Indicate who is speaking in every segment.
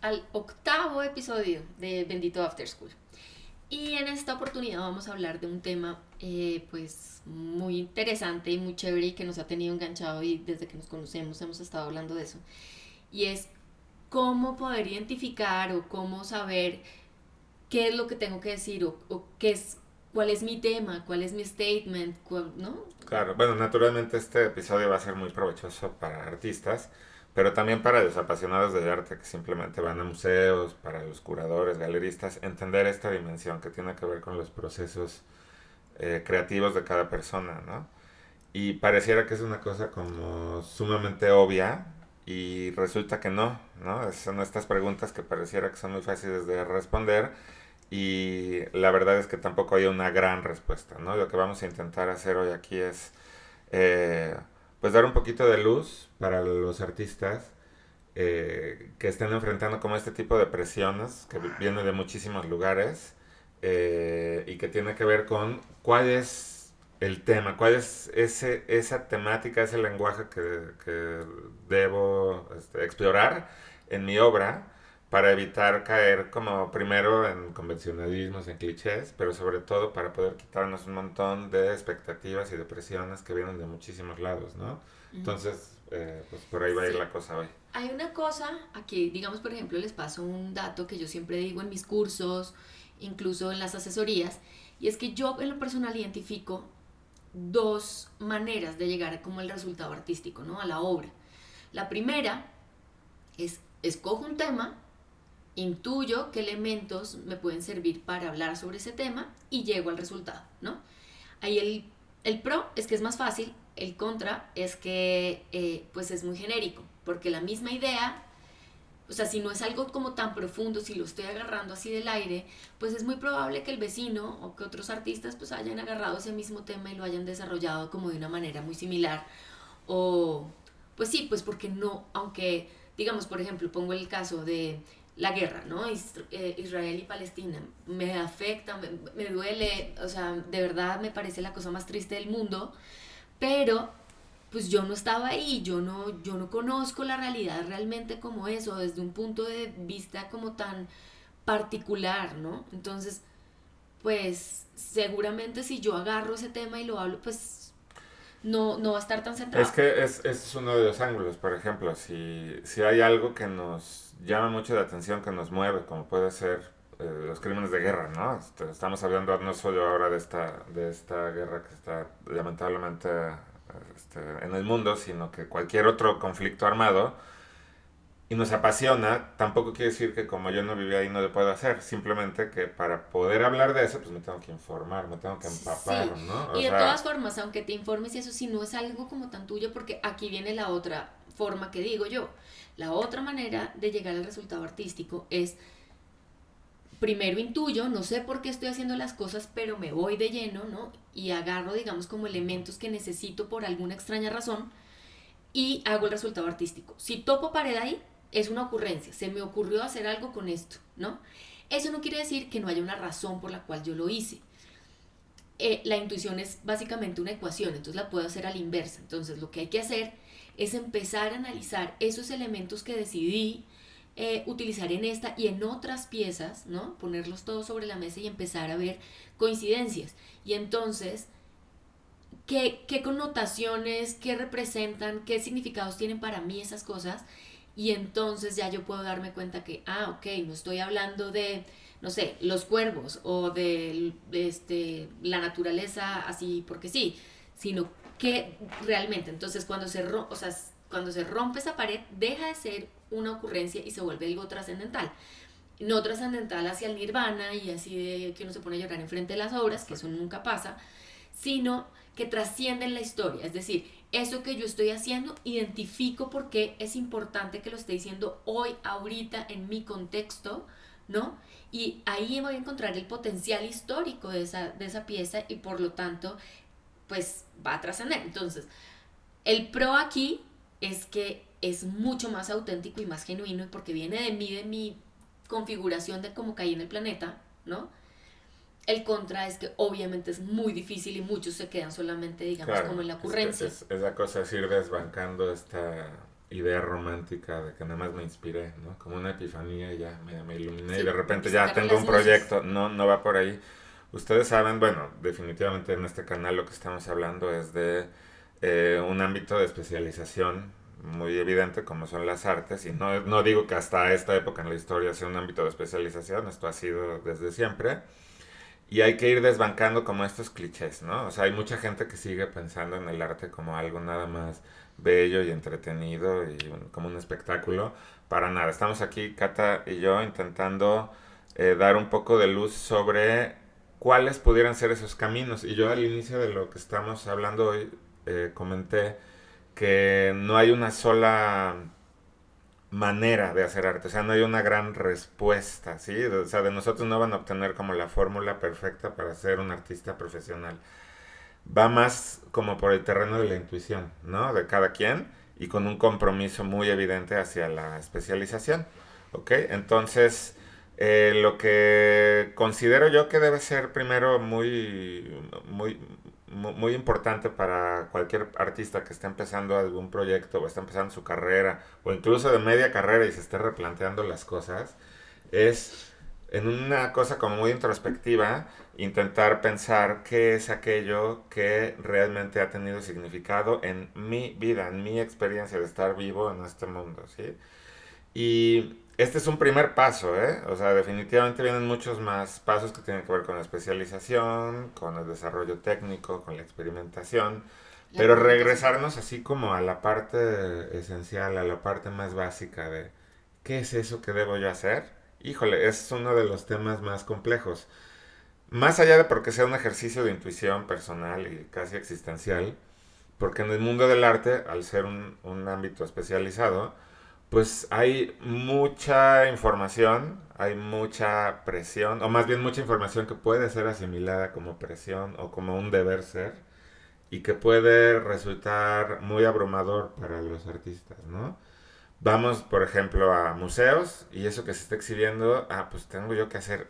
Speaker 1: Al octavo episodio de Bendito After School. Y en esta oportunidad vamos a hablar de un tema pues muy interesante y muy chévere y que nos ha tenido enganchado y desde que nos conocemos hemos estado hablando de eso. Y es cómo poder identificar o cómo saber qué es lo que tengo que decir o qué es, cuál es mi tema, cuál es mi statement, ¿no?
Speaker 2: Claro, bueno, naturalmente este episodio va a ser muy provechoso para artistas, pero también para los apasionados del arte que simplemente van a museos, para los curadores, galeristas, entender esta dimensión que tiene que ver con los procesos creativos de cada persona, ¿no? Y pareciera que es una cosa como sumamente obvia y resulta que no, ¿no? Son estas preguntas que pareciera que son muy fáciles de responder y la verdad es que tampoco hay una gran respuesta, ¿no? Lo que vamos a intentar hacer hoy aquí es eh, pues dar un poquito de luz para los artistas que estén enfrentando como este tipo de presiones que vienen de muchísimos lugares y que tiene que ver con cuál es el tema, cuál es esa temática, ese lenguaje que debo explorar en mi obra para evitar caer como primero en convencionalismos, en clichés, pero sobre todo para poder quitarnos un montón de expectativas y de presiones que vienen de muchísimos lados, ¿no?
Speaker 1: Mm.
Speaker 2: Entonces, pues por ahí va a ir
Speaker 1: Sí.
Speaker 2: la cosa hoy.
Speaker 1: Hay una cosa, aquí digamos por ejemplo les paso un dato que yo siempre digo en mis cursos, incluso en las asesorías, y es que yo en lo personal identifico dos maneras de llegar a como el resultado artístico, ¿no? A la obra. La primera es escojo un tema, intuyo qué elementos me pueden servir para hablar sobre ese tema y llego al resultado, ¿no? Ahí el pro es que es más fácil, el contra es que pues es muy genérico, porque la misma idea, o sea, si no es algo como tan profundo, si lo estoy agarrando así del aire, pues es muy probable que el vecino o que otros artistas pues hayan agarrado ese mismo tema y lo hayan desarrollado como de una manera muy similar. O, pues sí, pues porque no, aunque, digamos, por ejemplo, pongo el caso de la guerra, ¿no? Israel y Palestina. Me afecta, me duele, o sea, de verdad me parece la cosa más triste del mundo, pero pues yo no estaba ahí, yo no conozco la realidad realmente como eso, desde un punto de vista como tan particular, ¿no? Entonces, pues seguramente si yo agarro ese tema y lo hablo, pues no va a estar tan
Speaker 2: Es
Speaker 1: centrado.
Speaker 2: que es uno de los ángulos, por ejemplo, si hay algo que nos llama mucho la atención, que nos mueve, como puede ser los crímenes de guerra, ¿no? Estamos hablando no solo ahora de esta guerra que está lamentablemente en el mundo, sino que cualquier otro conflicto armado, y nos apasiona, tampoco quiere decir que como yo no viví ahí no lo puedo hacer. Simplemente que para poder hablar de eso, pues me tengo que informar, me tengo que
Speaker 1: Sí,
Speaker 2: empapar, ¿no? O
Speaker 1: y de todas
Speaker 2: sea,
Speaker 1: formas, aunque te informes y eso, si no es algo como tan tuyo, porque aquí viene la otra forma que digo yo. La otra manera de llegar al resultado artístico es, primero intuyo, no sé por qué estoy haciendo las cosas, pero me voy de lleno, ¿no? Y agarro, digamos, como elementos que necesito por alguna extraña razón y hago el resultado artístico. Si topo pared ahí, es una ocurrencia, se me ocurrió hacer algo con esto, ¿no? Eso no quiere decir que no haya una razón por la cual yo lo hice. La intuición es básicamente una ecuación, entonces la puedo hacer a la inversa. Entonces lo que hay que hacer es empezar a analizar esos elementos que decidí utilizar en esta y en otras piezas, ¿no? Ponerlos todos sobre la mesa y empezar a ver coincidencias. Y entonces, ¿qué connotaciones, qué representan, qué significados tienen para mí esas cosas? Y entonces ya yo puedo darme cuenta que, ok, no estoy hablando de, no sé, los cuervos o de la naturaleza así porque sí, sino que realmente, entonces o sea, cuando se rompe esa pared, deja de ser una ocurrencia y se vuelve algo trascendental. No trascendental hacia el nirvana y así de que uno se pone a llorar enfrente de las obras, que eso nunca pasa, sino que trascienden la historia. Es decir, eso que yo estoy haciendo, identifico por qué es importante que lo esté diciendo hoy, ahorita, en mi contexto, ¿no? Y ahí voy a encontrar el potencial histórico de esa pieza y por lo tanto, pues va a trascender. Entonces, el pro aquí es que es mucho más auténtico y más genuino porque viene de mi configuración de cómo caí en el planeta, ¿no? El contra es que obviamente es muy difícil y muchos se quedan solamente, digamos,
Speaker 2: claro,
Speaker 1: como en la
Speaker 2: es que
Speaker 1: ocurrencia.
Speaker 2: es la cosa es ir desbancando idea romántica de que nada más me inspiré, ¿no? Como una epifanía y ya me iluminé y de
Speaker 1: Sí,
Speaker 2: repente ya
Speaker 1: empezaron
Speaker 2: tengo
Speaker 1: las
Speaker 2: un
Speaker 1: luces.
Speaker 2: proyecto. No, no va por ahí. Ustedes saben, bueno, definitivamente en este canal lo que estamos hablando es de un ámbito de especialización muy evidente como son las artes y no, no digo que hasta esta época en la historia sea un ámbito de especialización, esto ha sido desde siempre y hay que ir desbancando como estos clichés, ¿no? O sea, hay mucha gente que sigue pensando en el arte como algo nada más bello y entretenido y como un espectáculo. Para nada, estamos aquí, Cata y yo, intentando dar un poco de luz sobre cuáles pudieran ser esos caminos. Y yo al inicio de lo que estamos hablando hoy comenté que no hay una sola manera de hacer arte, o sea, no hay una gran respuesta, ¿sí? O sea, de nosotros no van a obtener como la fórmula perfecta para ser un artista profesional. Va más como por el terreno de la intuición, ¿no? De cada quien y con un compromiso muy evidente hacia la especialización, ¿ok? Entonces, lo que considero yo que debe ser primero muy importante para cualquier artista que esté empezando algún proyecto o está empezando su carrera o incluso de media carrera y se esté replanteando las cosas, es en una cosa como muy introspectiva intentar pensar qué es aquello que realmente ha tenido significado en mi vida, en mi experiencia de estar vivo en este mundo, ¿sí? Y este es un primer paso, ¿eh? O sea, definitivamente vienen muchos más pasos que tienen que ver con la especialización, con el desarrollo técnico, con la experimentación,
Speaker 1: La
Speaker 2: pero
Speaker 1: comunicación.
Speaker 2: regresarnos así como a la parte esencial, a la parte más básica de ¿qué es eso que debo yo hacer? Híjole, es uno de los temas más complejos. Más allá de porque sea un ejercicio de intuición personal y casi existencial, porque en el mundo del arte, al ser un ámbito especializado, pues hay mucha información, hay mucha presión, o más bien mucha información que puede ser asimilada como presión o como un deber ser, y que puede resultar muy abrumador para los artistas, ¿no? Vamos, por ejemplo, a museos y eso que se está exhibiendo, pues tengo yo que hacer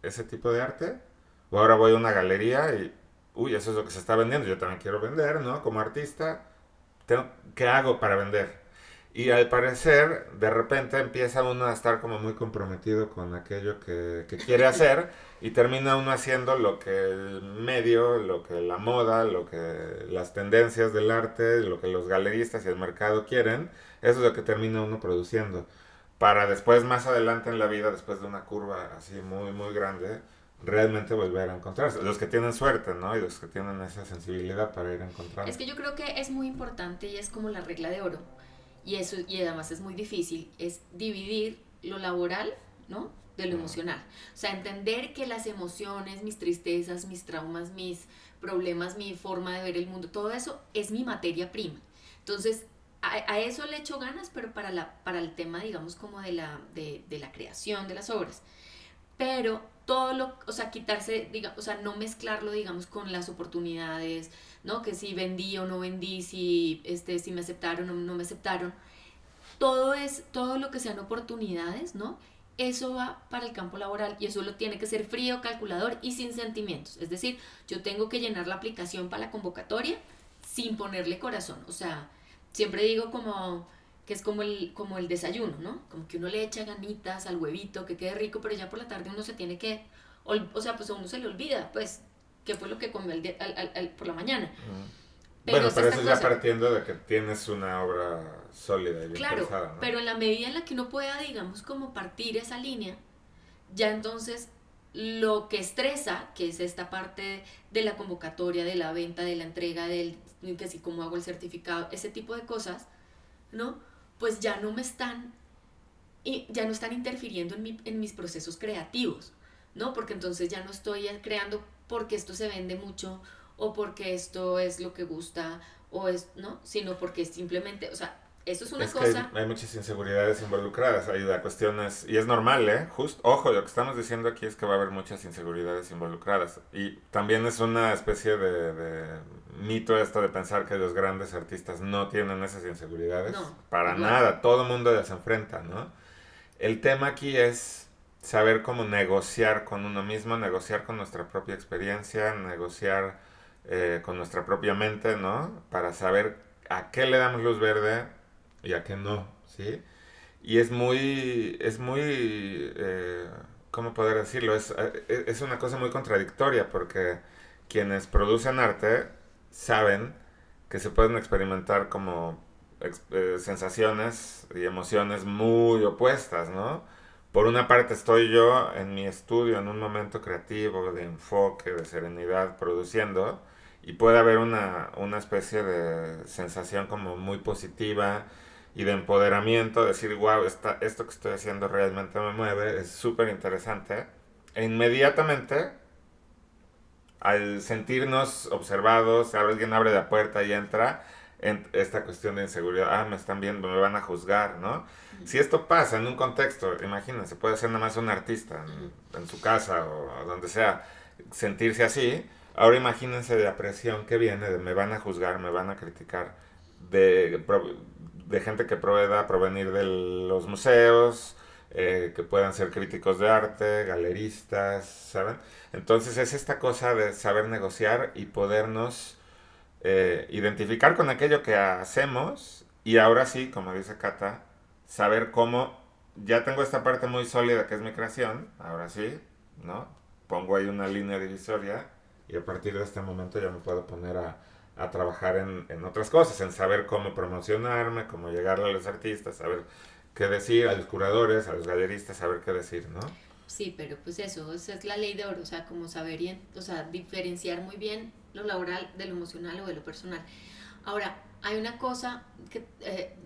Speaker 2: ese tipo de arte. O ahora voy a una galería y, uy, eso es lo que se está vendiendo, yo también quiero vender, ¿no? Como artista, ¿qué hago para vender? Y al parecer, de repente empieza uno a estar como muy comprometido con aquello que quiere hacer y termina uno haciendo lo que el medio, lo que la moda, lo que las tendencias del arte, lo que los galeristas y el mercado quieren, eso es lo que termina uno produciendo. Para después, más adelante en la vida, después de una curva así muy, muy grande, realmente volver a encontrarse. Los que tienen suerte, ¿no? Y los que tienen esa sensibilidad para ir
Speaker 1: Es
Speaker 2: encontrando.
Speaker 1: que yo creo que es muy importante y es como la regla de oro. Y eso, y además es muy difícil, es dividir lo laboral, ¿no? De lo
Speaker 2: Mm.
Speaker 1: emocional. O sea, entender que las emociones, mis tristezas, mis traumas, mis problemas, mi forma de ver el mundo, todo eso es mi materia prima. Entonces, a eso le echo ganas, pero para el tema, digamos, como de la creación de las obras, pero todo lo, o sea, quitarse, o sea, no mezclarlo, digamos, con las oportunidades, ¿no? Que si vendí o no vendí, si me aceptaron o no me aceptaron. Todo lo que sean oportunidades, ¿no? Eso va para el campo laboral y eso lo tiene que ser frío, calculador y sin sentimientos. Es decir, yo tengo que llenar la aplicación para la convocatoria sin ponerle corazón. O sea, siempre digo como que es como el desayuno, ¿no? Como que uno le echa ganitas al huevito, que quede rico, pero ya por la tarde uno se tiene que, o sea, pues a uno se le olvida, pues, qué fue lo que comió por la mañana.
Speaker 2: Mm.
Speaker 1: Pero
Speaker 2: Bueno,
Speaker 1: es
Speaker 2: pero eso
Speaker 1: esta
Speaker 2: es ya
Speaker 1: cosa,
Speaker 2: partiendo de que tienes una obra sólida y bien
Speaker 1: claro,
Speaker 2: pensada, ¿no?
Speaker 1: pero en la medida en la que uno pueda, digamos, como partir esa línea, ya entonces lo que estresa, que es esta parte de la convocatoria, de la venta, de la entrega, del que si cómo hago el certificado, ese tipo de cosas, ¿no? Pues ya no me están, ya no están interfiriendo en mis procesos creativos, ¿no? Porque entonces ya no estoy creando porque esto se vende mucho o porque esto es lo que gusta o es, ¿no? Sino porque simplemente, o sea, eso es una
Speaker 2: Es que hay,
Speaker 1: cosa,
Speaker 2: hay muchas inseguridades involucradas, hay la cuestiones, y es normal, ¿eh? Justo, ojo, lo que estamos diciendo aquí es que va a haber muchas inseguridades involucradas. Y también es una especie de mito esto de pensar que los grandes artistas no tienen esas inseguridades.
Speaker 1: no,
Speaker 2: Para
Speaker 1: igual.
Speaker 2: nada, todo el mundo las enfrenta, ¿no? El tema aquí es saber cómo negociar con uno mismo, negociar con nuestra propia experiencia, negociar con nuestra propia mente, ¿no? Para saber a qué le damos luz verde y a qué no, ¿sí? Y ¿cómo poder decirlo? Es una cosa muy contradictoria porque quienes producen arte saben que se pueden experimentar como sensaciones y emociones muy opuestas, ¿no? Por una parte estoy yo en mi estudio en un momento creativo, de enfoque, de serenidad, produciendo, y puede haber una especie de sensación como muy positiva y de empoderamiento, decir, wow, esto que estoy haciendo realmente me mueve, es súper interesante. E inmediatamente, al sentirnos observados, alguien abre la puerta y entra, en esta cuestión de inseguridad, me están viendo, me van a juzgar, ¿no? Si esto pasa en un contexto, imagínense, puede ser nada más un artista en su casa o donde sea, sentirse así, ahora imagínense la presión que viene de me van a juzgar, me van a criticar, de, de gente que pueda provenir de los museos, que puedan ser críticos de arte, galeristas, ¿saben? Entonces es esta cosa de saber negociar y podernos identificar con aquello que hacemos y ahora sí, como dice Cata, saber cómo ya tengo esta parte muy sólida que es mi creación, ahora sí, ¿no? Pongo ahí una línea divisoria y a partir de este momento ya me puedo poner a trabajar en otras cosas, en saber cómo promocionarme, cómo llegarle a los artistas, saber qué decir, a los curadores, a los galeristas, saber qué decir, ¿no?
Speaker 1: Sí, pero pues eso, esa es la ley de oro, o sea, como saber, o sea, diferenciar muy bien lo laboral de lo emocional o de lo personal. Ahora, hay una cosa que,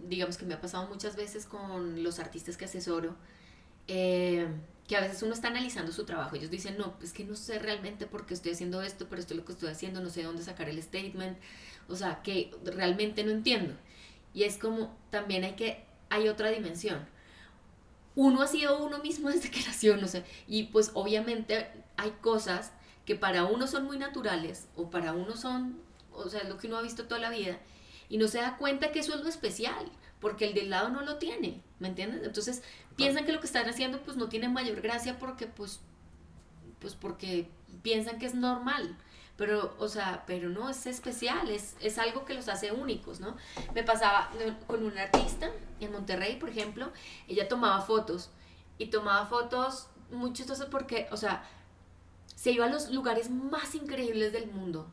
Speaker 1: digamos que me ha pasado muchas veces con los artistas que asesoro, eh, que a veces uno está analizando su trabajo. Ellos dicen, no, es que no sé realmente por qué estoy haciendo esto, pero esto es lo que estoy haciendo, no sé dónde sacar el statement, o sea, que realmente no entiendo. Y es como, también hay otra dimensión. Uno ha sido uno mismo desde que nació, no sé, y pues obviamente hay cosas que para uno son muy naturales o para uno son, o sea, es lo que uno ha visto toda la vida y no se da cuenta que eso es lo especial, porque el del lado no lo tiene, ¿me entiendes? Entonces piensan que lo que están haciendo pues no tiene mayor gracia porque pues porque piensan que es normal. Pero, o sea, pero no, es especial, es algo que los hace únicos, ¿no? Me pasaba con una artista en Monterrey, por ejemplo, ella tomaba fotos y tomaba fotos muy chistosas porque, o sea, se iba a los lugares más increíbles del mundo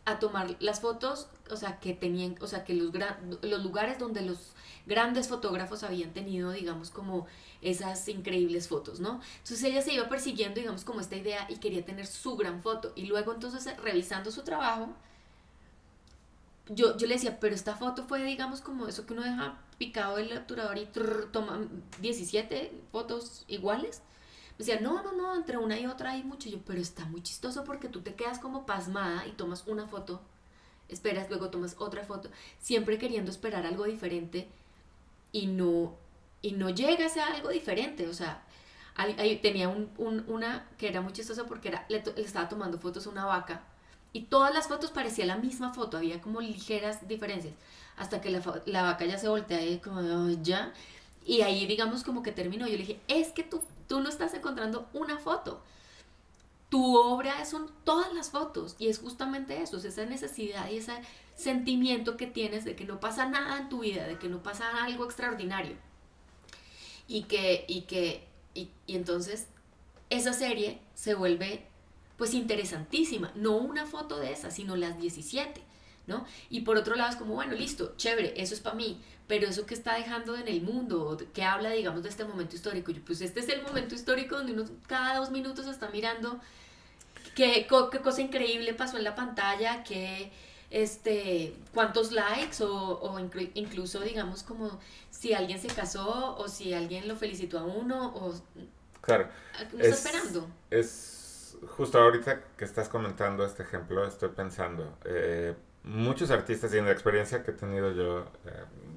Speaker 1: a tomar las fotos, o sea, que tenían, o sea, que los lugares donde los grandes fotógrafos habían tenido, digamos, como esas increíbles fotos, ¿no? Entonces ella se iba persiguiendo, digamos, como esta idea y quería tener su gran foto. Y luego entonces, revisando su trabajo, yo le decía, pero esta foto fue, digamos, como eso que uno deja picado el obturador y toma 17 fotos iguales. Me decía, no, no, no, entre una y otra hay mucho. Y yo, pero está muy chistoso porque tú te quedas como pasmada y tomas una foto, esperas, luego tomas otra foto, siempre queriendo esperar algo diferente y no llegas a algo diferente. O sea, tenía una que era muy chistosa porque le estaba tomando fotos a una vaca y todas las fotos parecía la misma foto, había como ligeras diferencias, hasta que la vaca ya se voltea y como, "Oh, ya", y ahí digamos como que terminó. Yo le dije, es que tú no estás encontrando una foto, tu obra son todas las fotos y es justamente eso, es esa necesidad y ese sentimiento que tienes de que no pasa nada en tu vida, de que no pasa algo extraordinario y entonces esa serie se vuelve pues interesantísima, no una foto de esa, sino las 17, ¿no? Y por otro lado es como, bueno, listo, chévere, eso es para mí, pero eso que está dejando en el mundo, que habla, digamos, de este momento histórico, pues este es el momento histórico donde uno cada 2 minutos está mirando qué cosa increíble pasó en la pantalla, cuántos likes incluso digamos como si alguien se casó o si alguien lo felicitó a uno o
Speaker 2: Claro,
Speaker 1: uno está esperando.
Speaker 2: es justo ahorita que estás comentando este ejemplo, estoy pensando, muchos artistas y en la experiencia que he tenido yo,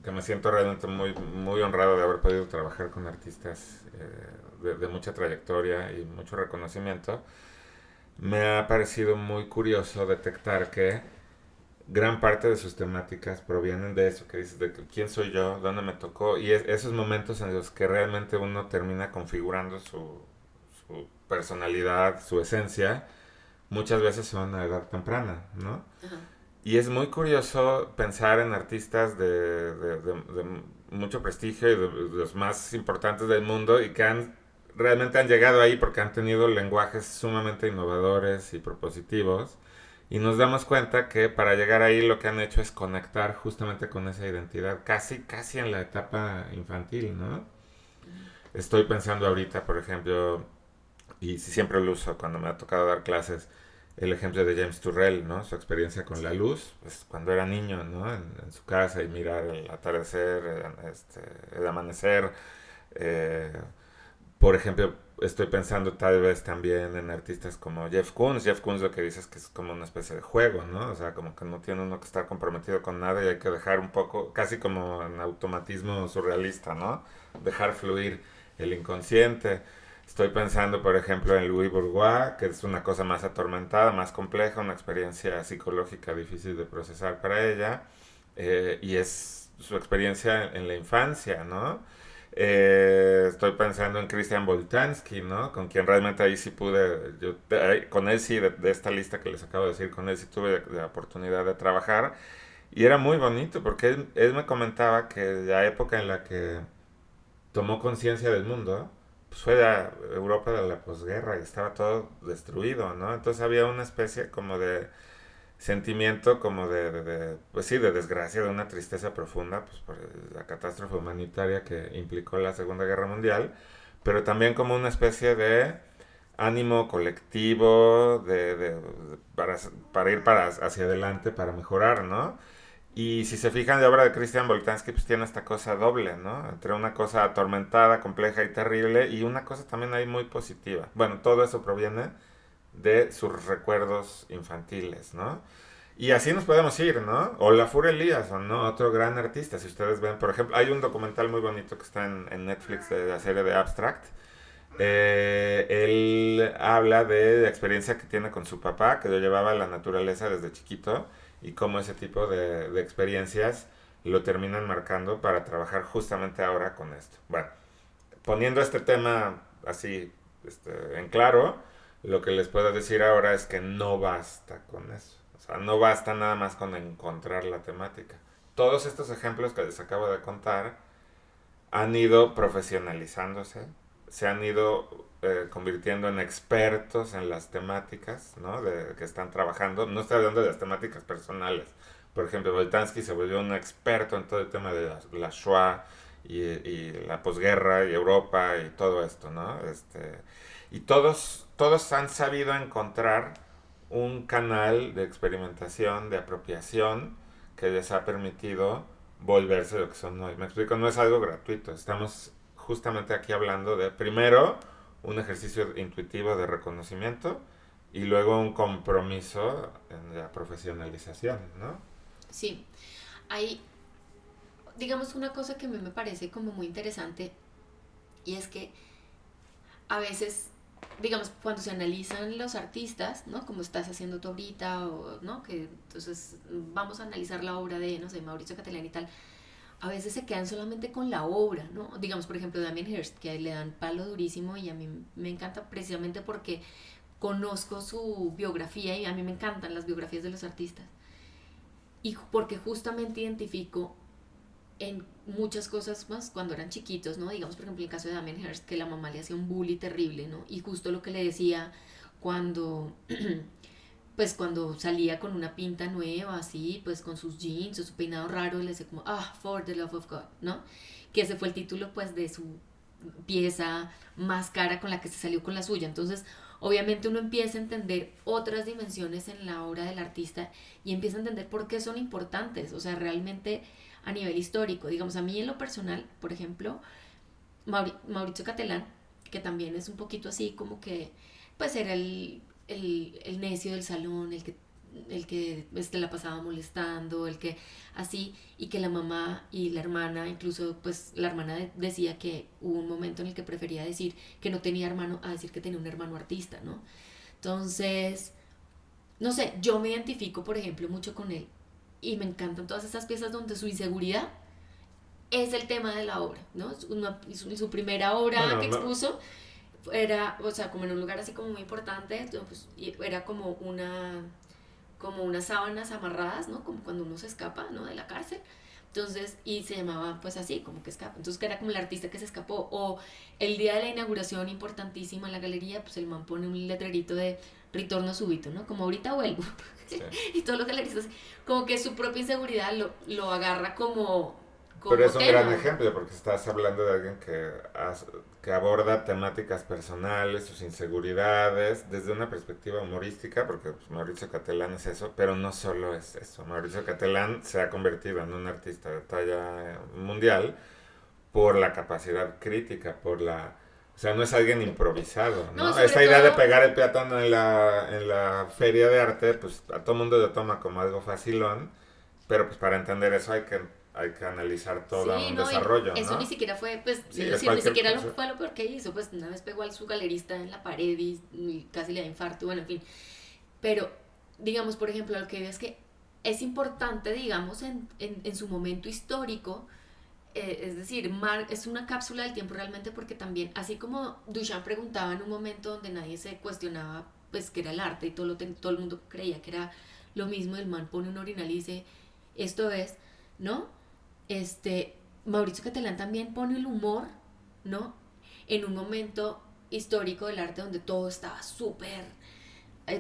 Speaker 2: que me siento realmente muy, muy honrado de haber podido trabajar con artistas de mucha trayectoria y mucho reconocimiento, me ha parecido muy curioso detectar que gran parte de sus temáticas provienen de eso que dices, de quién soy yo, dónde me tocó, y esos momentos en los que realmente uno termina configurando su personalidad, su esencia, muchas veces son a edad temprana, ¿no?
Speaker 1: Ajá.
Speaker 2: Y es muy curioso pensar en artistas mucho prestigio y de los más importantes del mundo y que realmente han llegado ahí porque han tenido lenguajes sumamente innovadores y propositivos. Y nos damos cuenta que para llegar ahí lo que han hecho es conectar justamente con esa identidad, casi en la etapa infantil, ¿no? Estoy pensando ahorita, por ejemplo, y siempre lo uso cuando me ha tocado dar clases, el ejemplo de James Turrell, ¿no? Su experiencia con la luz, pues cuando era niño, ¿no? En su casa y mirar el atardecer, el amanecer. eh, por ejemplo, estoy pensando tal vez también en artistas como Jeff Koons. Jeff Koons lo que dice es que es como una especie de juego, ¿no? O sea, como que no tiene uno que estar comprometido con nada y hay que dejar un poco, casi como en automatismo surrealista, ¿no? Dejar fluir el inconsciente. Estoy pensando, por ejemplo, en Louis Bourgeois, que es una cosa más atormentada, más compleja, una experiencia psicológica difícil de procesar para ella, y es su experiencia en la infancia, ¿no? Estoy pensando en Christian Boltanski, ¿no? Con quien realmente ahí sí pude, con él sí, de esta lista que les acabo de decir, con él sí tuve la oportunidad de trabajar. Y era muy bonito porque él me comentaba que la época en la que tomó conciencia del mundo, pues fue la Europa de la posguerra y estaba todo destruido, ¿no? Entonces había una especie como de sentimiento como pues sí, de desgracia, de una tristeza profunda, pues por la catástrofe humanitaria que implicó la Segunda Guerra Mundial, pero también como una especie de ánimo colectivo para ir hacia adelante, para mejorar, ¿no? Y si se fijan, la obra de Christian Boltanski pues tiene esta cosa doble, ¿no? Entre una cosa atormentada, compleja y terrible y una cosa también ahí muy positiva. Bueno, todo eso proviene de sus recuerdos infantiles, ¿no? Y así nos podemos ir, ¿no? O la Furia Eliasson, ¿no? Otro gran artista. Si ustedes ven, por ejemplo, hay un documental muy bonito que está en Netflix de la serie de Abstract. Él habla de la experiencia que tiene con su papá, que lo llevaba a la naturaleza desde chiquito, y cómo ese tipo de experiencias lo terminan marcando para trabajar justamente ahora con esto. Bueno, poniendo este tema así en claro, lo que les puedo decir ahora es que no basta con eso. O sea, no basta nada más con encontrar la temática. Todos estos ejemplos que les acabo de contar han ido profesionalizándose, se han ido convirtiendo en expertos en las temáticas, ¿no? Que están trabajando. No estoy hablando de las temáticas personales. Por ejemplo, Boltanski se volvió un experto en todo el tema de la Shoah y la posguerra y Europa y todo esto, ¿no? Y todos han sabido encontrar un canal de experimentación, de apropiación, que les ha permitido volverse lo que son hoy. Me explico, no es algo gratuito. Estamos justamente aquí hablando de, primero, un ejercicio intuitivo de reconocimiento y luego un compromiso en la profesionalización, ¿no?
Speaker 1: Sí, hay, digamos, una cosa que a mí me parece como muy interesante y es que a veces, digamos, cuando se analizan los artistas, ¿no? Como estás haciendo tú ahorita, o, ¿no? Que entonces vamos a analizar la obra de, no sé, Mauricio Catalán y tal, a veces se quedan solamente con la obra, ¿no? Digamos, por ejemplo, Damien Hirst, que le dan palo durísimo y a mí me encanta precisamente porque conozco su biografía y a mí me encantan las biografías de los artistas. Y porque justamente identifico en muchas cosas más cuando eran chiquitos, ¿no? Digamos, por ejemplo, el caso de Damien Hirst, que la mamá le hacía un bully terrible, ¿no? Y justo lo que le decía cuando, pues cuando salía con una pinta nueva, así, pues con sus jeans o su peinado raro, le decía como, ah, for the love of God, ¿no? Que ese fue el título, pues, de su pieza más cara con la que se salió con la suya. Entonces, obviamente uno empieza a entender otras dimensiones en la obra del artista y empieza a entender por qué son importantes, o sea, realmente a nivel histórico. Digamos, a mí en lo personal, por ejemplo, Mauricio Catalán, que también es un poquito así como que, pues era el necio del salón, el que la pasaba molestando, el que así, y que la mamá y la hermana, incluso pues la hermana decía que hubo un momento en el que prefería decir que no tenía hermano a decir que tenía un hermano artista, ¿no? Entonces, no sé, yo me identifico, por ejemplo, mucho con él y me encantan todas esas piezas donde su inseguridad es el tema de la obra, ¿no? Su primera obra
Speaker 2: Bueno,
Speaker 1: que
Speaker 2: no,
Speaker 1: expuso era, o sea, como en un lugar así como muy importante, pues, era como unas sábanas amarradas, ¿no? Como cuando uno se escapa, ¿no? De la cárcel, Entonces, y se llamaba pues así, como que escapa. Entonces, que era como el artista que se escapó. O el día de la inauguración, importantísimo en la galería, pues el man pone un letrerito de retorno súbito, ¿no? Como ahorita vuelvo.
Speaker 2: Sí.
Speaker 1: Y todos los galeristas, como que su propia inseguridad lo agarra
Speaker 2: Pero
Speaker 1: como
Speaker 2: es un gran
Speaker 1: tema.
Speaker 2: ejemplo porque estás hablando de alguien que aborda temáticas personales, sus inseguridades, desde una perspectiva humorística, porque pues, Mauricio Catalán es eso, pero no solo es eso. Mauricio Catalán se ha convertido en un artista de talla mundial por la capacidad crítica, por la... O sea, no es alguien improvisado,
Speaker 1: No,
Speaker 2: ¿no?
Speaker 1: sobre
Speaker 2: Esta idea de
Speaker 1: todo,
Speaker 2: pegar el peatón en la feria de arte, pues a todo mundo lo toma como algo facilón, pero pues para entender eso hay que analizar todo
Speaker 1: sí,
Speaker 2: un
Speaker 1: no, y
Speaker 2: desarrollo,
Speaker 1: eso ni
Speaker 2: ¿no?
Speaker 1: siquiera fue, pues,
Speaker 2: Sí,
Speaker 1: es
Speaker 2: es
Speaker 1: decir, ni
Speaker 2: cualquier
Speaker 1: siquiera
Speaker 2: cosa.
Speaker 1: fue lo peor que hizo, pues una vez pegó a su galerista en la pared y casi le da infarto, bueno, en fin. Pero, digamos, por ejemplo, lo que veo es que es importante, digamos, en su momento histórico, es decir, es una cápsula del tiempo realmente porque también, así como Duchamp preguntaba en un momento donde nadie se cuestionaba, pues, que era el arte y todo el mundo creía que era lo mismo, el man pone un orinal y dice, esto es, ¿no? Mauricio Catalán también pone el humor, ¿no? En un momento histórico del arte donde todo estaba súper,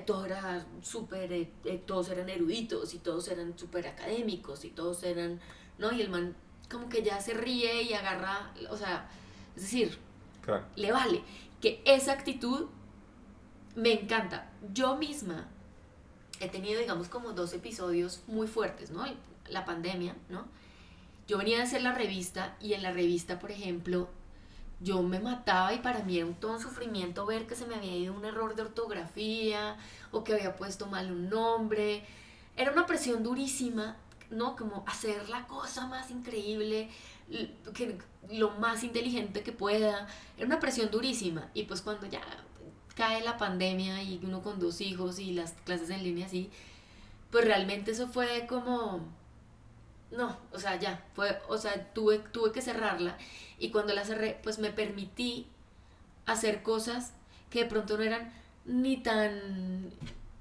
Speaker 1: todo era súper, todos eran eruditos y todos eran súper académicos y todos eran, ¿no? Y el man como que ya se ríe y agarra, o sea, es decir,
Speaker 2: Claro.
Speaker 1: le vale. Que esa actitud me encanta. Yo misma he tenido, digamos, como dos episodios muy fuertes, ¿no? La pandemia, ¿no? Yo venía a hacer la revista y en la revista, por ejemplo, yo me mataba y para mí era todo un sufrimiento ver que se me había ido un error de ortografía o que había puesto mal un nombre. Era una presión durísima, ¿no? Como hacer la cosa más increíble, que, lo más inteligente que pueda. Era una presión durísima. Y pues cuando ya cae la pandemia y uno con dos hijos y las clases en línea así, pues realmente eso fue como no, o sea, ya, fue, o sea, tuve que cerrarla y cuando la cerré, pues me permití hacer cosas que de pronto no eran ni tan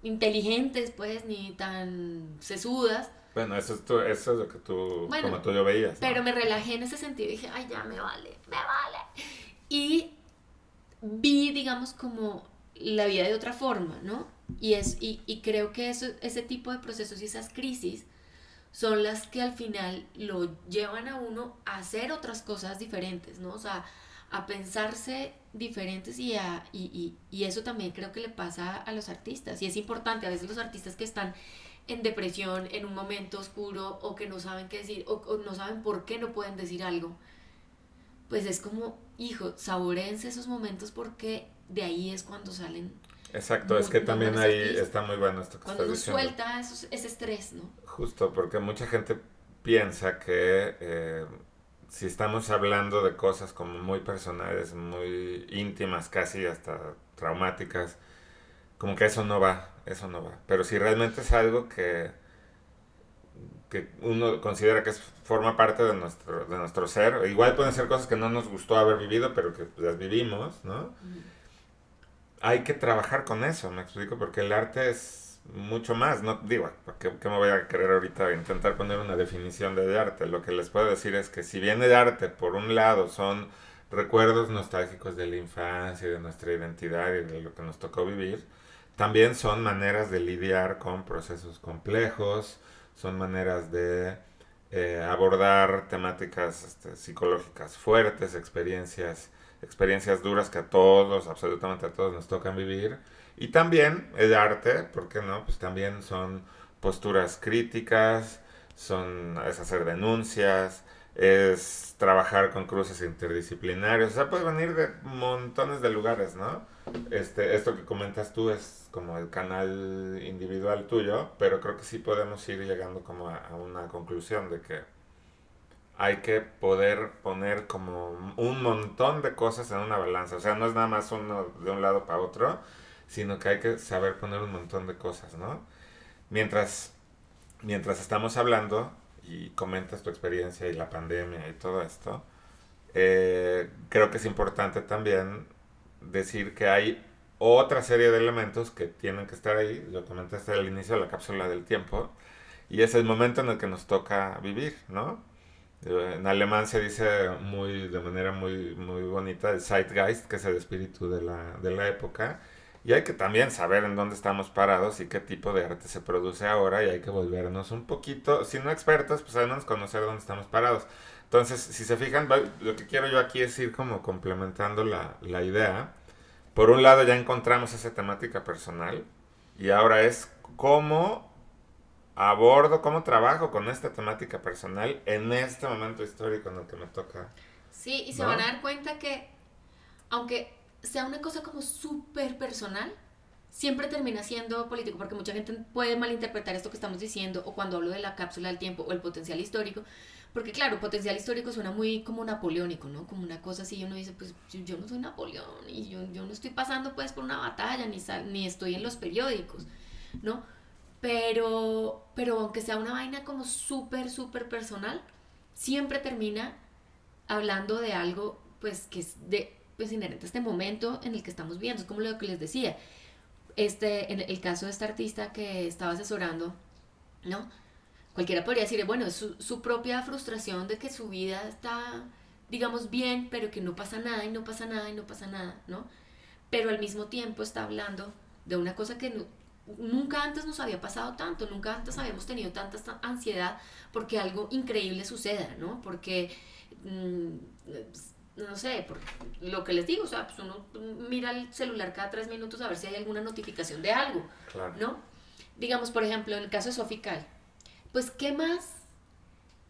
Speaker 1: inteligentes, pues, ni tan sesudas.
Speaker 2: Bueno, eso es lo que tú,
Speaker 1: Bueno,
Speaker 2: como tú lo veías,
Speaker 1: pero
Speaker 2: ¿no?
Speaker 1: me relajé en ese sentido y dije, ay, ya me vale, me vale. Y vi, digamos, como la vida de otra forma, ¿no? Y creo que ese tipo de procesos y esas crisis son las que al final lo llevan a uno a hacer otras cosas diferentes, ¿no? O sea, a pensarse diferentes y eso también creo que le pasa a los artistas. Y es importante, a veces los artistas que están en depresión, en un momento oscuro, o que no saben qué decir, o no saben por qué no pueden decir algo, pues es como, hijo, saborense esos momentos porque de ahí es cuando salen
Speaker 2: Exacto, es que
Speaker 1: unos
Speaker 2: también
Speaker 1: buenos
Speaker 2: ahí
Speaker 1: artistas.
Speaker 2: está muy bueno esto que
Speaker 1: Cuando
Speaker 2: estás
Speaker 1: uno
Speaker 2: diciendo.
Speaker 1: suelta ese estrés, ¿no?
Speaker 2: Justo, porque mucha gente piensa que si estamos hablando de cosas como muy personales, muy íntimas, casi hasta traumáticas, como que eso no va, eso no va. Pero si realmente es algo que uno considera que forma parte de nuestro ser, igual pueden ser cosas que no nos gustó haber vivido, pero que pues, las vivimos, ¿no?
Speaker 1: Mm.
Speaker 2: Hay que trabajar con eso, me explico, porque el arte es mucho más, no digo, ¿qué me voy a querer ahorita intentar poner una definición de arte? Lo que les puedo decir es que si bien el arte, por un lado, son recuerdos nostálgicos de la infancia, de nuestra identidad y de lo que nos tocó vivir, también son maneras de lidiar con procesos complejos, son maneras de abordar temáticas psicológicas fuertes, experiencias duras que a todos, absolutamente a todos nos tocan vivir. Y también el arte, ¿por qué no? Pues también son posturas críticas, es hacer denuncias, es trabajar con cruces interdisciplinarios, o sea, puede venir de montones de lugares, ¿no? Esto que comentas tú es como el canal individual tuyo, pero creo que sí podemos ir llegando como a una conclusión de que hay que poder poner como un montón de cosas en una balanza. O sea, no es nada más uno de un lado para otro, sino que hay que saber poner un montón de cosas, ¿no? Mientras, mientras estamos hablando y comentas tu experiencia y la pandemia y todo esto, creo que es importante también decir que hay otra serie de elementos que tienen que estar ahí, lo comentaste al inicio de la cápsula del tiempo, y es el momento en el que nos toca vivir, ¿no? En alemán se dice de manera muy bonita el Zeitgeist, que es el espíritu de la época. Y hay que también saber en dónde estamos parados y qué tipo de arte se produce ahora y hay que volvernos un poquito, si no expertos, pues al menos conocer dónde estamos parados. Entonces, si se fijan, lo que quiero yo aquí es ir como complementando la idea. Por un lado ya encontramos esa temática personal y ahora es cómo abordo, cómo trabajo con esta temática personal en este momento histórico en el que me toca,
Speaker 1: Sí, y se van a
Speaker 2: ¿no?
Speaker 1: dar cuenta que, aunque sea una cosa como súper personal, siempre termina siendo político, porque mucha gente puede malinterpretar esto que estamos diciendo, o cuando hablo de la cápsula del tiempo o el potencial histórico, porque claro, potencial histórico suena muy como napoleónico, ¿no? Como una cosa así, y uno dice, pues yo no soy Napoleón, y yo no estoy pasando pues por una batalla, ni estoy en los periódicos, ¿no? Pero aunque sea una vaina como súper, súper personal, siempre termina hablando de algo pues que es pues inherente a este momento en el que estamos viendo. Es como lo que les decía, en el caso de esta artista que estaba asesorando, ¿no? Cualquiera podría decir, bueno, es su propia frustración de que su vida está, digamos, bien, pero que no pasa nada y no pasa nada y no pasa nada, ¿no? Pero al mismo tiempo está hablando de una cosa que nunca antes nos había pasado tanto, nunca antes habíamos tenido tanta ansiedad porque algo increíble suceda, ¿no? Porque, no sé, por lo que les digo, o sea, pues uno mira el celular cada 3 minutos a ver si hay alguna notificación de algo,
Speaker 2: Claro.
Speaker 1: ¿no? Digamos, por ejemplo, en el caso de Sophie Calle, pues, ¿qué más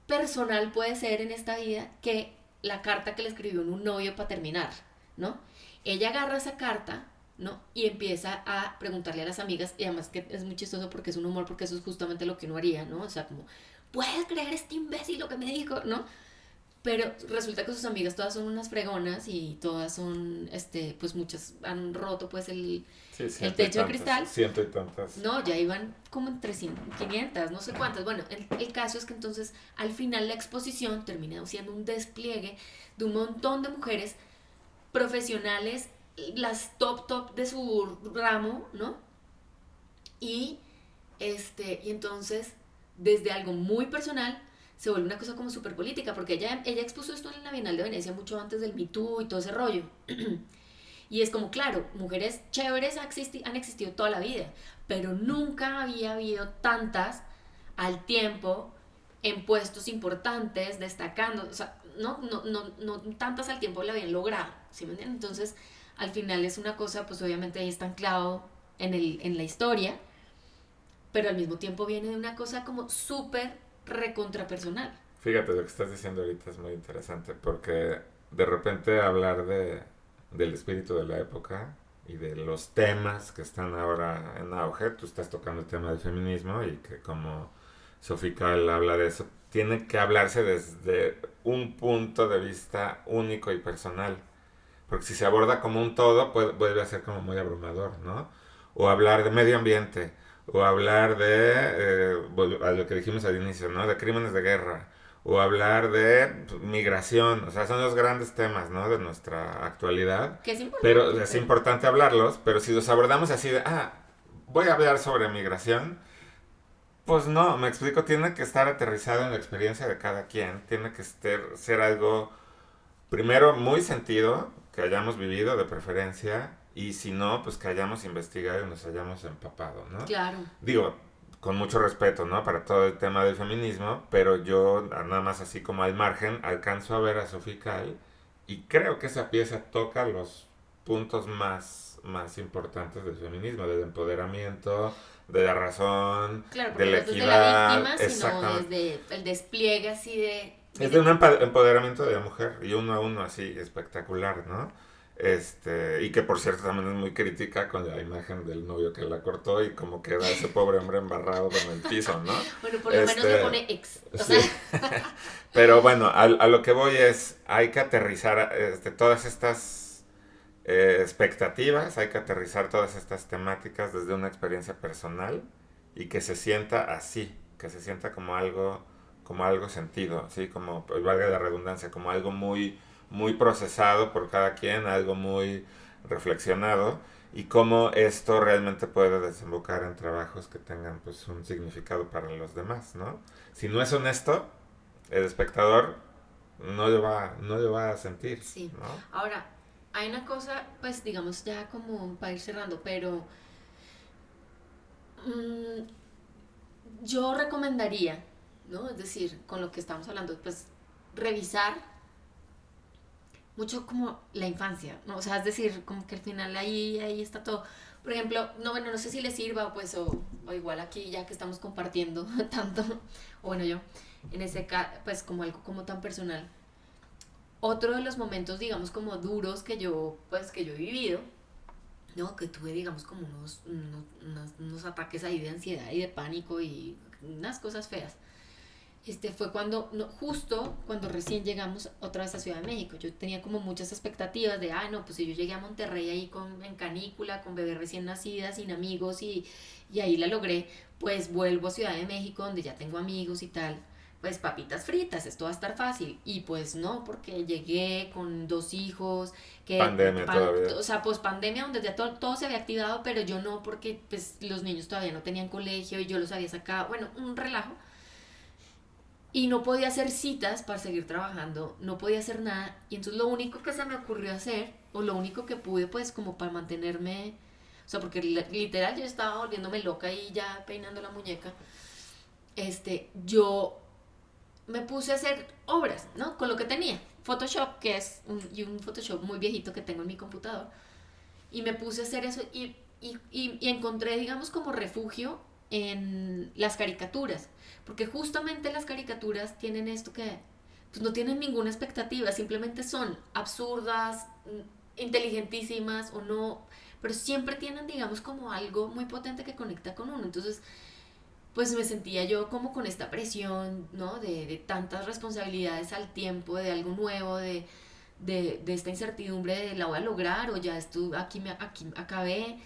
Speaker 1: personal puede ser en esta vida que la carta que le escribió un novio para terminar, ¿no? Ella agarra esa carta, ¿no? Y empieza a preguntarle a las amigas, y además que es muy chistoso porque es un humor, porque eso es justamente lo que uno haría, ¿no? O sea, como, ¿puedes creer este imbécil lo que me dijo, ¿no? Pero resulta que sus amigas todas son unas fregonas y todas son, pues muchas han roto pues
Speaker 2: Sí,
Speaker 1: el
Speaker 2: ciento y
Speaker 1: techo de
Speaker 2: tantas,
Speaker 1: cristal.
Speaker 2: ciento y tantas.
Speaker 1: No, ya iban como entre 500, no sé cuántas. Bueno, el caso es que entonces al final la exposición terminó siendo un despliegue de un montón de mujeres profesionales, las top de su ramo, ¿no? Y, y entonces, desde algo muy personal, se vuelve una cosa como súper política, porque ella expuso esto en la Bienal de Venecia mucho antes del Me Too y todo ese rollo. Y es como, claro, mujeres chéveres han existido toda la vida, pero nunca había habido tantas al tiempo en puestos importantes, destacando, o sea, no tantas al tiempo lo habían logrado, ¿sí me entienden? Entonces, al final es una cosa, pues obviamente ahí está anclado en la historia, pero al mismo tiempo viene de una cosa como súper recontrapersonal.
Speaker 2: Fíjate, lo que estás diciendo ahorita es muy interesante porque de repente hablar del espíritu de la época y de los temas que están ahora en auge, tú estás tocando el tema del feminismo y que como Sophie Calle habla de eso, tiene que hablarse desde un punto de vista único y personal. Porque si se aborda como un todo, vuelve a ser como muy abrumador, ¿no? O hablar de medio ambiente, o hablar a lo que dijimos al inicio, ¿no? De crímenes de guerra, o hablar de migración, o sea, son los grandes temas, ¿no? De nuestra actualidad.
Speaker 1: Que es
Speaker 2: Pero
Speaker 1: importante,
Speaker 2: es
Speaker 1: pero
Speaker 2: importante hablarlos, pero si los abordamos así de, voy a hablar sobre migración, pues no, me explico, tiene que estar aterrizado en la experiencia de cada quien, tiene que ser algo primero, muy sentido, que hayamos vivido de preferencia, y si no, pues que hayamos investigado y nos hayamos empapado, ¿no?
Speaker 1: claro.
Speaker 2: Digo, con mucho respeto, ¿no? Para todo el tema del feminismo, pero yo, nada más así como al margen, alcanzo a ver a Sophie Calle y creo que esa pieza toca los puntos más importantes del feminismo, del empoderamiento, de la razón,
Speaker 1: Claro,
Speaker 2: de
Speaker 1: porque
Speaker 2: la
Speaker 1: no es desde la
Speaker 2: equidad,
Speaker 1: víctima, sino
Speaker 2: exactamente.
Speaker 1: desde el despliegue así de,
Speaker 2: Es de
Speaker 1: miren,
Speaker 2: un empoderamiento de la mujer y uno a uno así espectacular, ¿no? Y que por cierto también es muy crítica con la imagen del novio que la cortó y como queda ese pobre hombre embarrado en el piso, ¿no?
Speaker 1: bueno, por lo menos le
Speaker 2: Este,
Speaker 1: pone ex, o
Speaker 2: sí.
Speaker 1: sea,
Speaker 2: Pero bueno, a lo que voy es, hay que aterrizar todas estas expectativas, hay que aterrizar todas estas temáticas desde una experiencia personal y que se sienta así, que se sienta como algo sentido, ¿sí? Como, pues, valga la redundancia, como algo muy procesado por cada quien, algo muy reflexionado y cómo esto realmente puede desembocar en trabajos que tengan pues un significado para los demás, ¿no? Si no es honesto, el espectador no lo va a sentir,
Speaker 1: Sí.
Speaker 2: ¿no?
Speaker 1: Ahora, hay una cosa, pues digamos ya como para ir cerrando, pero mm, yo recomendaría, ¿no? Es decir, con lo que estamos hablando, pues revisar mucho como la infancia, ¿no? O sea, es decir, como que al final ahí está todo. Por ejemplo, no, bueno, no sé si les sirva, pues, o igual aquí ya que estamos compartiendo tanto, o bueno, yo, en ese caso, pues como algo como tan personal. Otro de los momentos, digamos, como duros que yo he vivido, ¿no? Que tuve, digamos, como unos ataques ahí de ansiedad y de pánico y unas cosas feas. Fue cuando, no, justo cuando recién llegamos otra vez a Ciudad de México. Yo tenía como muchas expectativas de, no, pues si yo llegué a Monterrey ahí en canícula, con bebé recién nacida, sin amigos y ahí la logré, pues vuelvo a Ciudad de México donde ya tengo amigos y tal. Pues papitas fritas, esto va a estar fácil. Y pues no, porque llegué con 2 hijos,
Speaker 2: Pandemia todavía.
Speaker 1: o sea, pues pandemia donde ya todo se había activado, pero yo no, porque pues los niños todavía no tenían colegio y yo los había sacado, bueno, un relajo. Y no podía hacer citas para seguir trabajando, no podía hacer nada. Y entonces lo único que se me ocurrió hacer, o lo único que pude, pues, como para mantenerme, o sea, porque literal yo estaba volviéndome loca y ya peinando la muñeca, yo me puse a hacer obras, ¿no? Con lo que tenía. Photoshop, que es un Photoshop muy viejito que tengo en mi computador. Y me puse a hacer eso y encontré, digamos, como refugio en las caricaturas. Porque justamente las caricaturas tienen esto que pues, no tienen ninguna expectativa, simplemente son absurdas, inteligentísimas o no, pero siempre tienen, digamos, como algo muy potente que conecta con uno. Entonces, pues me sentía yo como con esta presión, ¿no? De tantas responsabilidades al tiempo, de algo nuevo, de esta incertidumbre de la voy a lograr o ya estuve, aquí acabé.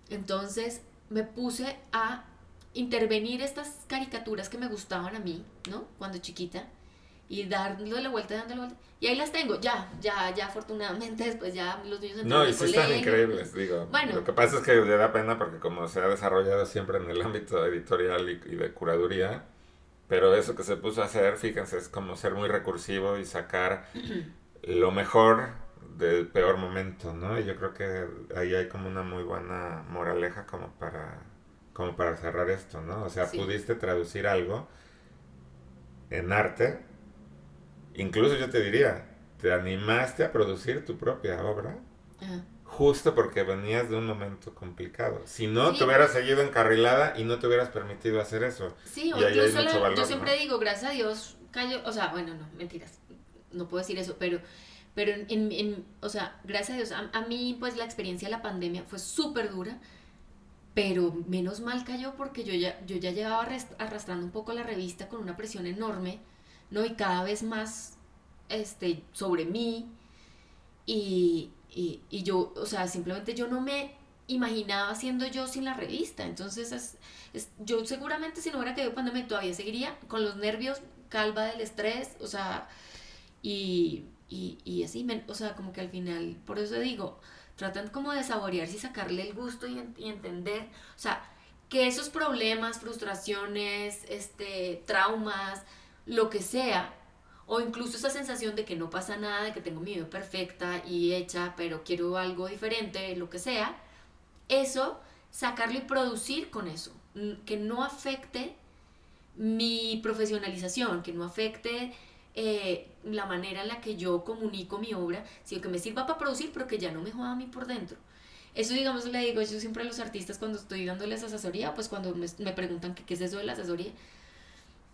Speaker 1: Entonces me puse a intervenir estas caricaturas que me gustaban a mí, ¿no? Cuando chiquita y dándole la vuelta, dándole la vuelta. Y ahí las tengo, ya, afortunadamente después ya los niños
Speaker 2: No,
Speaker 1: entraron
Speaker 2: y
Speaker 1: al
Speaker 2: sí están
Speaker 1: colegio.
Speaker 2: increíbles, digo.
Speaker 1: Bueno,
Speaker 2: Lo que pasa es que le da pena porque como se ha desarrollado siempre en el ámbito editorial y de curaduría, pero eso que se puso a hacer, fíjense, es como ser muy recursivo y sacar lo mejor del peor momento, ¿no? Y yo creo que ahí hay como una muy buena moraleja como para cerrar esto, ¿no? O sea,
Speaker 1: sí.
Speaker 2: pudiste traducir algo en arte, incluso yo te diría, te animaste a producir tu propia obra
Speaker 1: Ajá.
Speaker 2: justo porque venías de un momento complicado. Si no, te
Speaker 1: Sí,
Speaker 2: hubieras seguido encarrilada y no te hubieras permitido hacer eso.
Speaker 1: sí, o
Speaker 2: Y ahí hay
Speaker 1: incluso
Speaker 2: mucho
Speaker 1: yo
Speaker 2: valor,
Speaker 1: siempre
Speaker 2: ¿no?
Speaker 1: digo, gracias a Dios, cayó, o sea, bueno, no, mentiras, no puedo decir eso, pero o sea, gracias a Dios, a mí pues la experiencia de la pandemia fue súper dura, pero menos mal cayó porque yo ya llevaba arrastrando un poco la revista con una presión enorme, ¿no? Y cada vez más sobre mí y yo, o sea, simplemente yo no me imaginaba siendo yo sin la revista. Entonces, yo seguramente si no hubiera caído pandemia todavía seguiría con los nervios, calva del estrés, o sea, y así, o sea, como que al final, por eso digo, tratan como de saborearse y sacarle el gusto y entender, o sea, que esos problemas, frustraciones, traumas, lo que sea, o incluso esa sensación de que no pasa nada, de que tengo mi vida perfecta y hecha, pero quiero algo diferente, lo que sea, eso, sacarlo y producir con eso, que no afecte mi profesionalización, que no afecte la manera en la que yo comunico mi obra, sino que me sirva para producir, pero que ya no me joda a mí por dentro. Eso, digamos, le digo yo siempre a los artistas cuando estoy dándoles asesoría, pues cuando me preguntan qué es eso de la asesoría,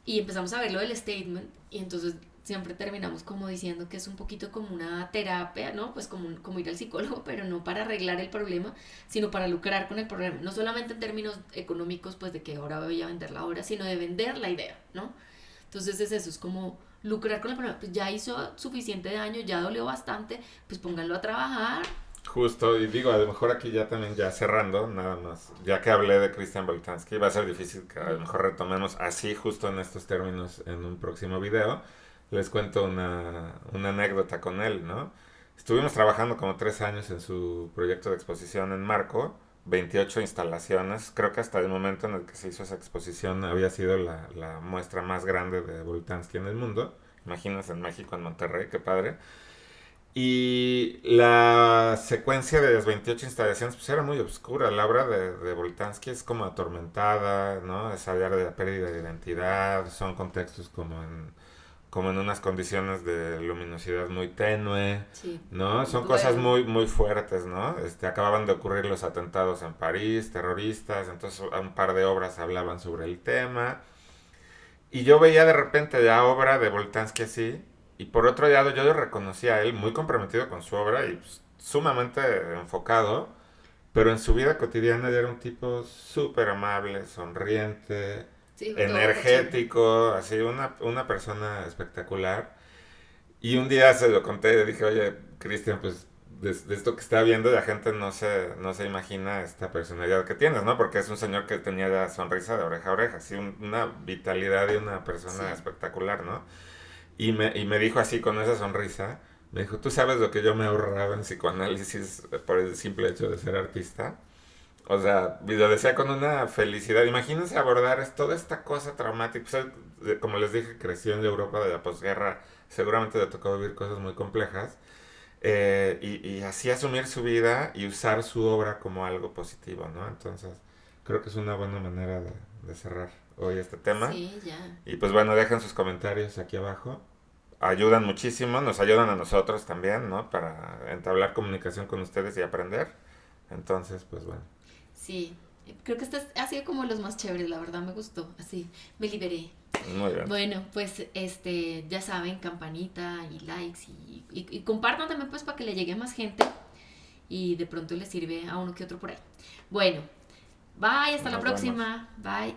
Speaker 1: y empezamos a ver lo del statement, y entonces siempre terminamos como diciendo que es un poquito como una terapia, ¿no? Pues como ir al psicólogo, pero no para arreglar el problema, sino para lucrar con el problema. No solamente en términos económicos, pues de que ahora voy a vender la obra, sino de vender la idea, ¿no? Entonces es eso, es como lucrar con el problema. Pues ya hizo suficiente daño, ya dolió bastante, pues pónganlo a trabajar.
Speaker 2: Justo, y digo, a lo mejor aquí ya también, ya cerrando, nada más, ya que hablé de Christian Boltanski, va a ser difícil que a lo mejor retomemos así, justo en estos términos, en un próximo video. Les cuento una anécdota con él, ¿no? Estuvimos trabajando como 3 años en su proyecto de exposición en Marco, 28 instalaciones. Creo que hasta el momento en el que se hizo esa exposición había sido la muestra más grande de Boltanski en el mundo. Imagínense en México, en Monterrey, qué padre. Y la secuencia de las 28 instalaciones pues era muy oscura. La obra de Boltanski es como atormentada, ¿no? Es hablar de la pérdida de identidad, son contextos como en unas condiciones de luminosidad muy tenue,
Speaker 1: Sí,
Speaker 2: ¿no? Son cosas
Speaker 1: duelo.
Speaker 2: muy, muy fuertes, ¿no? Acababan de ocurrir los atentados en París, terroristas, entonces un par de obras hablaban sobre el tema. Y yo veía de repente la obra de Boltanski así, y por otro lado yo lo reconocía a él muy comprometido con su obra y pues, sumamente enfocado, pero en su vida cotidiana él era un tipo súper amable, sonriente,
Speaker 1: Sí, todo chévere.
Speaker 2: energético, así una persona espectacular. Y un día se lo conté y le dije, oye, Cristian, pues de esto que está viendo la gente no se imagina esta personalidad que tienes, ¿no? Porque es un señor que tenía la sonrisa de oreja a oreja, así una vitalidad y una persona
Speaker 1: Sí.
Speaker 2: espectacular, ¿no? Y me dijo así con esa sonrisa, me dijo, ¿tú sabes lo que yo me ahorraba en psicoanálisis por el simple hecho de ser artista? O sea, y lo decía con una felicidad. Imagínense abordar toda esta cosa traumática. Pues, como les dije, creció en Europa de la posguerra. Seguramente le tocó vivir cosas muy complejas. Y así asumir su vida y usar su obra como algo positivo, ¿no? Entonces, creo que es una buena manera de cerrar hoy este tema.
Speaker 1: Sí, ya.
Speaker 2: Y pues bueno, dejen sus comentarios aquí abajo. Ayudan muchísimo, nos ayudan a nosotros también, ¿no? Para entablar comunicación con ustedes y aprender. Entonces, pues bueno.
Speaker 1: Sí. Creo que este ha sido como los más chéveres, la verdad me gustó. Así, me liberé.
Speaker 2: Muy bien.
Speaker 1: Bueno, pues ya saben, campanita y likes y compartan también pues para que le llegue a más gente y de pronto les sirve a uno que otro por ahí. Bueno, bye, hasta la
Speaker 2: Nos vemos.
Speaker 1: próxima. Bye.